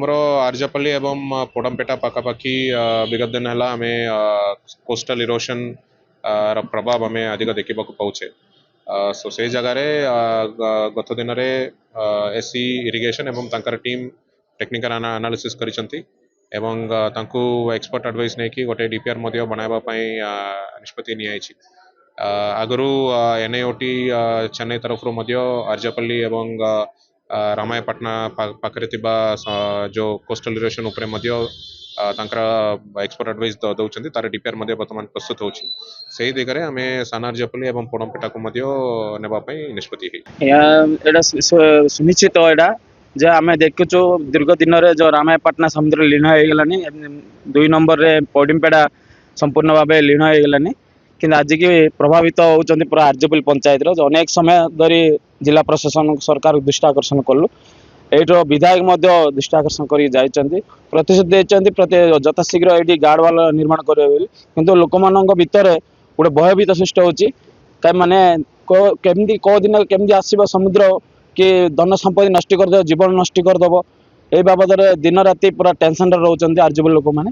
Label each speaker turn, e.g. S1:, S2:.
S1: आमर आर्जापल्ली एवं पोडमपेटा पाखापाखि विगत दिन है आम कोस्टल इरोशन प्रभाव आम अधिक देखा पाचे। सो से जगार गत दिन एससी इरिगेशन एवं तांकर टीम टेक्निकल एनालिसिस करिसंती एवं तांकु एक्सपर्ट एडवाइस नहीं कि गोटे डीपीआर बनावा निष्पत्ति नियायछि। आगु एनआईओटी चेन्नई तरफ आर्जापल्ली एवं रामायपाटना पाखरे जो कोस्टल इरोशन उपरे एक्सपर्ट एडवाइस दौरान तार डीपीआर बर्तमान प्रस्तुत होछि। से दिगरे आम सान आर्जापल्ली एवं पोडमपेटा को नेबापई निष्पत्ति
S2: एटा सुनिश्चित एटा जे आम देखुचु दीर्घ दिन जो रामायपाटना समुद्र लीन हो गलानी 2 नंबर रे पोडमपेटा संपूर्ण भाव लीन हो गलानी कि आज की प्रभावित होती पूरा आर्जापल्ली पंचायत जो अनेक समय धरी जिला प्रशासन सरकार दृष्टि आकर्षण कलु एठो विधायक दृष्टि आकर्षण कर प्रतिश्रुति देते प्रति यथाशीघ्र ये गार्ड वाल निर्माण करेंगे किंतु लोक मान भितर गोटे भयभीत सृष्टि होची माने केमती कौ दिन केमती आसब समुद्र कि धन संपत्ति नष्ट करदे जीवन नष्ट करदेव ए बाबद दिन राति पूरा टेंशन रोच आर्जापल्ली लोक मैंने